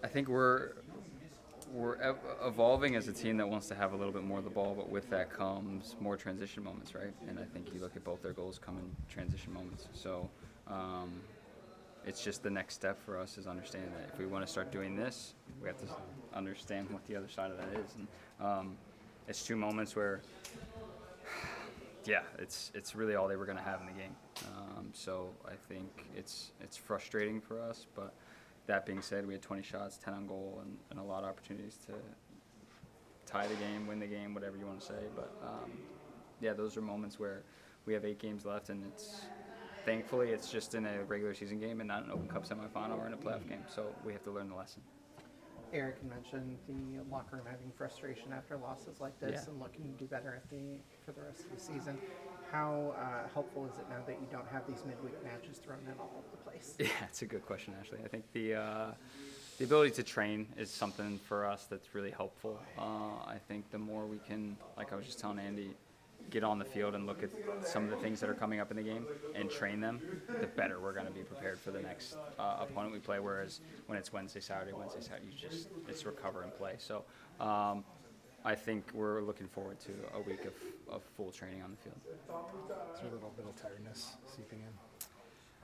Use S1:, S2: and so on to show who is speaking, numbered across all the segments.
S1: I think we're evolving as a team that wants to have a little bit more of the ball, but with that comes more transition moments, right? And I think you look at both their goals come in transition moments. So it's just the next step for us is understanding that if we want to start doing this, we have to understand what the other side of that is. And it's two moments where, yeah, it's really all they were going to have in the game. So I think it's frustrating for us, but that being said, we had 20 shots, 10 on goal, and a lot of opportunities to tie the game, win the game, whatever you want to say. But, yeah, those are moments where we have 8 games left, and thankfully it's just in a regular season game and not an Open Cup semifinal or in a playoff game. So we have to learn the lesson.
S2: Eric mentioned the locker room having frustration after losses like this and looking to do better for the rest of the season. How helpful is it now that you don't have these midweek matches thrown in all over the place?
S1: Yeah, it's a good question, Ashley. I think the ability to train is something for us that's really helpful. I think the more we can, like I was just telling Andy, get on the field and look at some of the things that are coming up in the game and train them, the better we're going to be prepared for the next opponent we play. Whereas when it's Wednesday, Saturday, it's recover and play. So I think we're looking forward to a week of full training on the field.
S3: Is there a little bit of tiredness seeping in?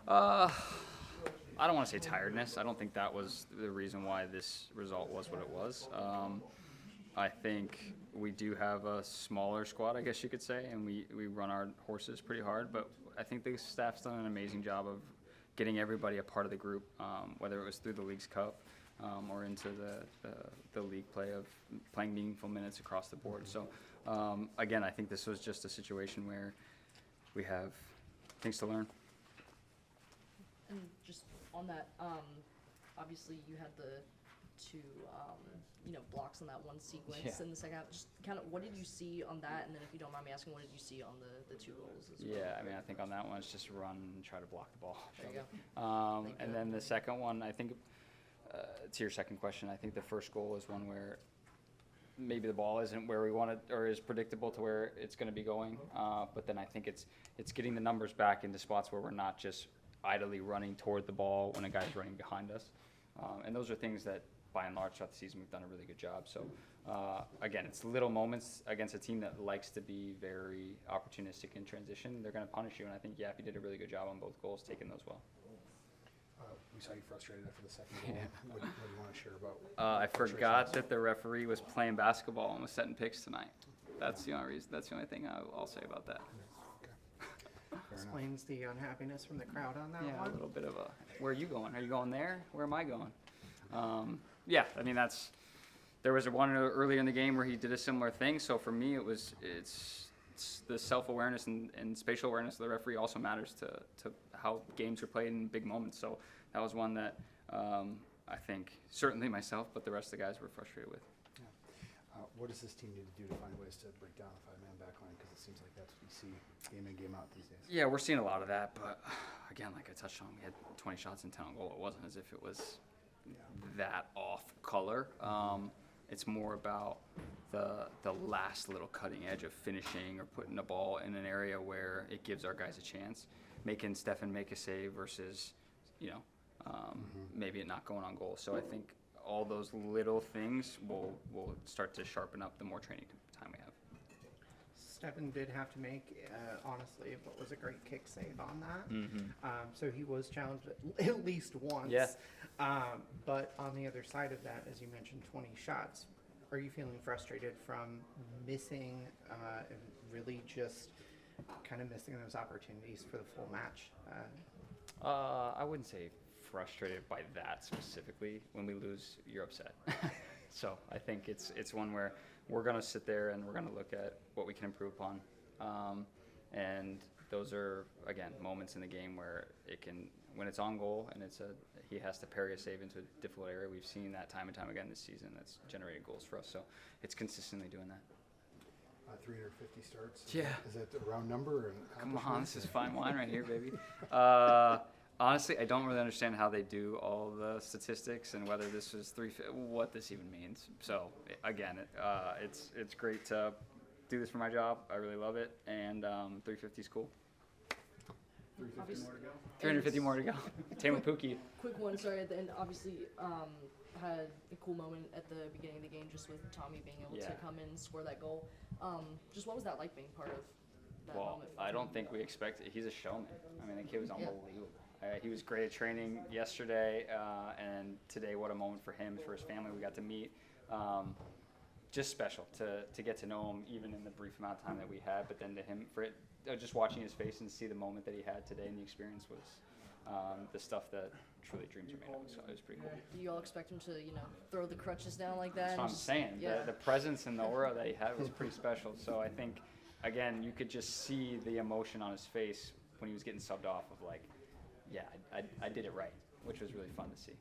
S1: I don't want to say tiredness. I don't think that was the reason why this result was what it was. I think we do have a smaller squad, I guess you could say, and we run our horses pretty hard. But I think the staff's done an amazing job of getting everybody a part of the group, whether it was through the League's Cup or into the league play of playing meaningful minutes across the board. So, again, I think this was just a situation where we have things to learn.
S4: And just on that, obviously you had the two, blocks on that one sequence in the second half. Just kind of, what did you see on that? And then, if you don't mind me asking, what did you see on the 2 goals as well?
S1: Yeah, I mean, I think on that one it's just run and try to block the ball.
S4: There you go.
S1: And then the second one, I think, to your second question, I think the first goal is one where maybe the ball isn't where we want it or is predictable to where it's going to be going. But then I think it's getting the numbers back into spots where we're not just idly running toward the ball when a guy's running behind us. And those are things that, by and large, throughout the season, we've done a really good job. So, again, it's little moments against a team that likes to be very opportunistic in transition. They're going to punish you, and I think Yappy did a really good job on both goals, taking those well.
S3: We saw you frustrated after the second goal. What do you want to share about?
S1: I forgot that the referee was playing basketball and was setting picks tonight. That's the only reason. That's the only thing I'll say about that.
S2: Explains the unhappiness from the crowd on that one.
S1: Yeah, a little bit of a, where are you going? Are you going there? Where am I going? Yeah, I mean, there was one earlier in the game where he did a similar thing. So for me, it's the self-awareness and spatial awareness of the referee also matters to how games are played in big moments. So that was one that I think certainly myself, but the rest of the guys were frustrated with.
S3: Yeah. What does this team need to do to find ways to break down the 5-man back line? Because it seems like that's what we see game in, game out these days.
S1: Yeah, we're seeing a lot of that. But again, like I touched on, we had 20 shots and 10 on goal. It wasn't as if it was that off color. It's more about the last little cutting edge of finishing or putting the ball in an area where it gives our guys a chance. Making Stefan make a save versus, maybe it not going on goal. So I think all those little things will start to sharpen up the more training time we have.
S2: Stefan did have to make, honestly, what was a great kick save on that.
S1: Mm-hmm.
S2: So he was challenged at least once.
S1: Yeah.
S2: But on the other side of that, as you mentioned, 20 shots. Are you feeling frustrated from missing, really just kind of missing those opportunities for the full match?
S1: I wouldn't say frustrated by that specifically. When we lose, you're upset. So I think it's one where we're going to sit there and we're going to look at what we can improve upon. And those are, again, moments in the game where when it's on goal and he has to parry a save into a difficult area. We've seen that time and time again this season. That's generated goals for us. So it's consistently doing that.
S3: 350 starts.
S1: Yeah.
S3: Is that a round number?
S1: Come on, this is fine wine right here, baby. Honestly, I don't really understand how they do all the statistics and whether this was what this even means. So again, it's great to do this for my job. I really love it, and 350 is cool.
S4: obviously,
S1: 350 more to go. Taylor Pookie.
S4: quick one, sorry, at the end, obviously, had a cool moment at the beginning of the game just with Tommy being able to
S1: Yeah.
S4: come in and score that goal. Just what was that like being part of that
S1: Well,
S4: moment?
S1: I don't think we expected. He's a showman. I mean, the kid was
S4: Yeah.
S1: unbelievable. He was great at training yesterday, and today, what a moment for him, for his family. We got to meet. Just special to get to know him, even in the brief amount of time that we had. But then to him, for it, just watching his face and see the moment that he had today and the experience was the stuff that truly dreams are made of. So it was pretty cool.
S4: Do you all expect him to, throw the crutches down like that?
S1: That's what I'm saying.
S4: Yeah.
S1: The presence and the aura that he had was pretty special. So I think, again, you could just see the emotion on his face when he was getting subbed off of like, yeah, I did it right, which was really fun to see.